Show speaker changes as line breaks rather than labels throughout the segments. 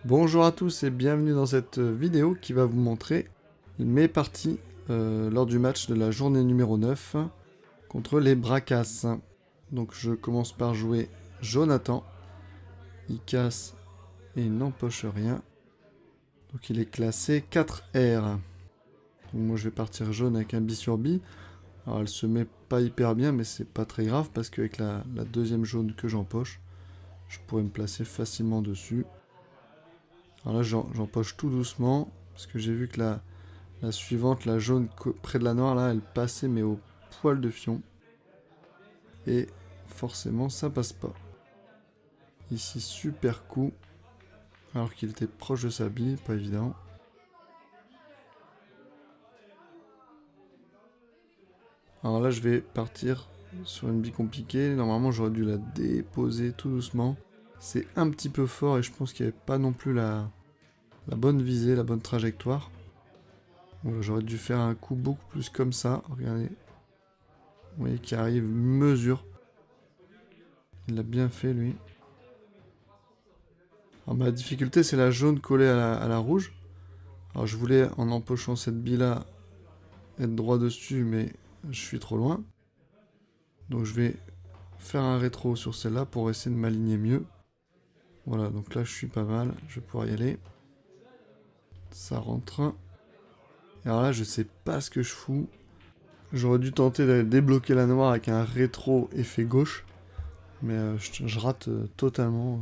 Bonjour à tous et bienvenue dans cette vidéo qui va vous montrer mes parties lors du match de la journée numéro 9 contre les Bracas. Donc je commence par jouer Jonathan. Il casse et il n'empoche rien. Donc il est classé 4R. Donc moi je vais partir jaune avec un bi sur bi. Alors elle se met pas hyper bien mais c'est pas très grave parce qu'avec la deuxième jaune que j'empoche, je pourrais me placer facilement dessus. Alors là j'empoche tout doucement parce que j'ai vu que la suivante, la jaune près de la noire, là, elle passait mais au poil de fion. Et forcément, ça passe pas. Ici, super coup. Alors qu'il était proche de sa bille, pas évident. Alors là, je vais partir sur une bille compliquée. Normalement, j'aurais dû la déposer tout doucement. C'est un petit peu fort et je pense qu'il n'y avait pas non plus la bonne visée, la bonne trajectoire. Voilà, j'aurais dû faire un coup beaucoup plus comme ça. Regardez. Vous voyez qui arrive, mesure. Il l'a bien fait, lui. Alors ma difficulté, c'est la jaune collée à la rouge. Alors je voulais, en empochant cette bille-là, être droit dessus, mais je suis trop loin. Donc je vais faire un rétro sur celle-là pour essayer de m'aligner mieux. Voilà, donc là je suis pas mal, je vais pouvoir y aller. Ça rentre. Et alors là, je sais pas ce que je fous. J'aurais dû tenter d'aller débloquer la noire avec un rétro effet gauche. Mais je rate totalement.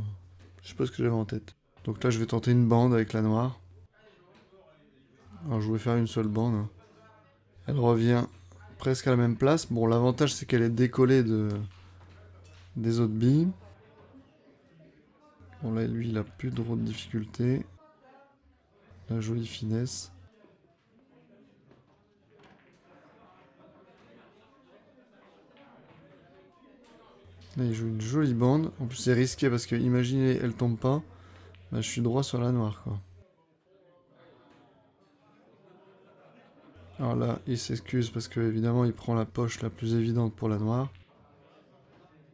Je sais pas ce que j'avais en tête. Donc là, je vais tenter une bande avec la noire. Alors je voulais faire une seule bande. Elle revient presque à la même place. Bon, l'avantage c'est qu'elle est décollée des autres billes. Bon là, lui, il a plus trop de difficultés. La jolie finesse. Là, il joue une jolie bande. En plus, c'est risqué parce que, imaginez, elle tombe pas. Bah, je suis droit sur la noire, quoi. Alors là, il s'excuse parce que, évidemment, il prend la poche la plus évidente pour la noire.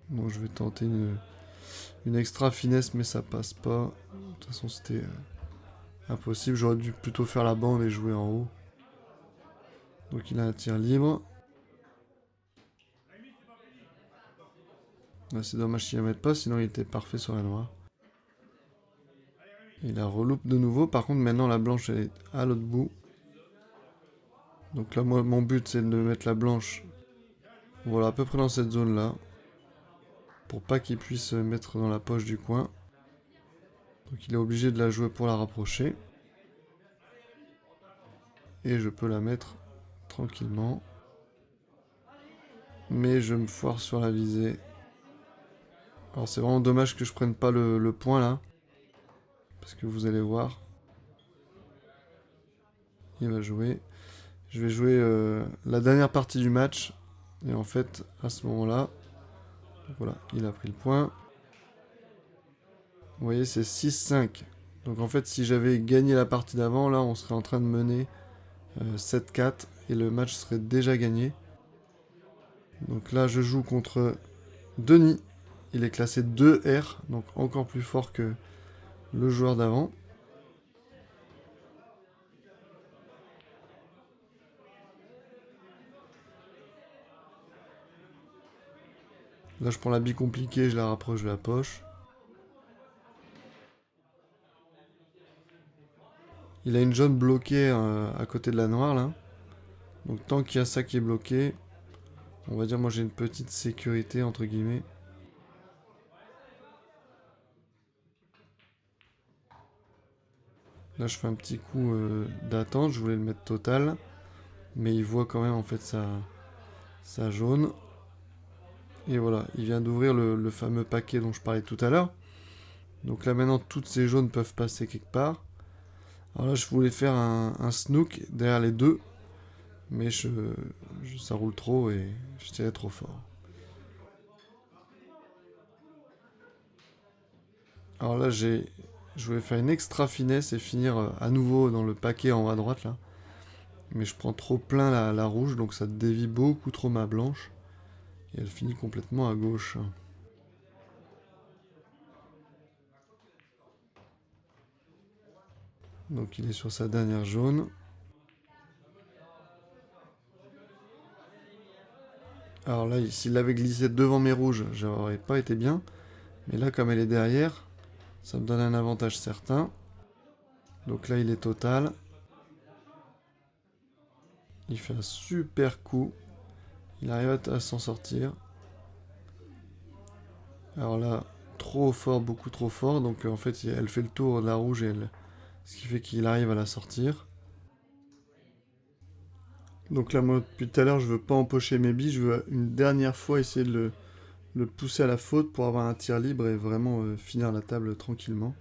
Bon, je vais tenter une extra finesse, mais ça passe pas. De toute façon, c'était impossible. J'aurais dû plutôt faire la bande et jouer en haut. Donc, il a un tir libre. Là, c'est dommage qu'il ne la mette pas, sinon il était parfait sur la noire. Il la reloupe de nouveau. Par contre, maintenant, la blanche, elle est à l'autre bout. Donc là, moi, mon but, c'est de mettre la blanche, voilà, à peu près dans cette zone-là. Pour pas qu'il puisse se mettre dans la poche du coin. Donc il est obligé de la jouer pour la rapprocher. Et je peux la mettre tranquillement. Mais je me foire sur la visée. Alors c'est vraiment dommage que je prenne pas le point là. Parce que vous allez voir. Il va jouer. Je vais jouer la dernière partie du match. Et en fait, à ce moment-là, voilà, il a pris le point. Vous voyez, c'est 6-5. Donc en fait, si j'avais gagné la partie d'avant, là, on serait en train de mener 7-4 et le match serait déjà gagné. Donc là, je joue contre Denis. Il est classé 2R, donc encore plus fort que le joueur d'avant. Là, je prends la bille compliquée, je la rapproche de la poche. Il a une jaune bloquée à côté de la noire, là. Donc tant qu'il y a ça qui est bloqué, on va dire moi j'ai une petite sécurité, entre guillemets. Là, je fais un petit coup d'attente, je voulais le mettre total. Mais il voit quand même en fait sa jaune. Et voilà, il vient d'ouvrir le fameux paquet dont je parlais tout à l'heure. Donc là maintenant, toutes ces jaunes peuvent passer quelque part. Alors là, je voulais faire un snook derrière les deux. Mais ça roule trop et je tirais trop fort. Alors là, je voulais faire une extra finesse et finir à nouveau dans le paquet en haut à droite là. Mais je prends trop plein la rouge, donc ça dévie beaucoup trop ma blanche. Et elle finit complètement à gauche. Donc il est sur sa dernière jaune. Alors là, s'il avait glissé devant mes rouges, j'aurais pas été bien. Mais là, comme elle est derrière, ça me donne un avantage certain. Donc là, il est total. Il fait un super coup. Il arrive à s'en sortir. Alors là, trop fort, beaucoup trop fort. Donc en fait, elle fait le tour de la rouge, ce qui fait qu'il arrive à la sortir. Donc là, moi, depuis tout à l'heure, je veux pas empocher mes billes. Je veux une dernière fois essayer de le pousser à la faute pour avoir un tir libre et vraiment finir la table tranquillement.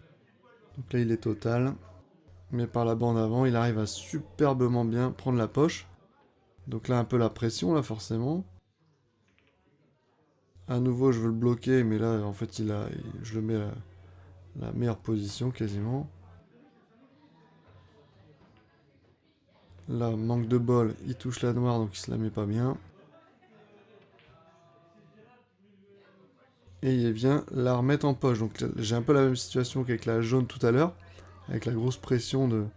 Donc là, il est total. Mais par la bande avant, il arrive à superbement bien prendre la poche. Donc là, un peu la pression, là, forcément. À nouveau, je veux le bloquer, mais là, en fait, je le mets à la meilleure position, quasiment. Là, manque de bol, il touche la noire, donc il se la met pas bien. Et il vient la remettre en poche. Donc j'ai un peu la même situation qu'avec la jaune tout à l'heure, avec la grosse pression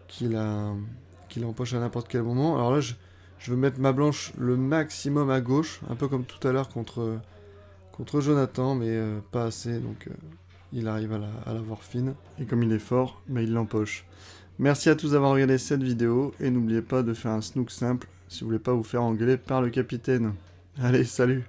qu'il a en poche à n'importe quel moment. Alors là, je veux mettre ma blanche le maximum à gauche, un peu comme tout à l'heure contre Jonathan, mais pas assez, donc il arrive à la voir fine. Et comme il est fort, mais il l'empoche. Merci à tous d'avoir regardé cette vidéo, et n'oubliez pas de faire un snook simple si vous voulez pas vous faire engueuler par le capitaine. Allez, salut!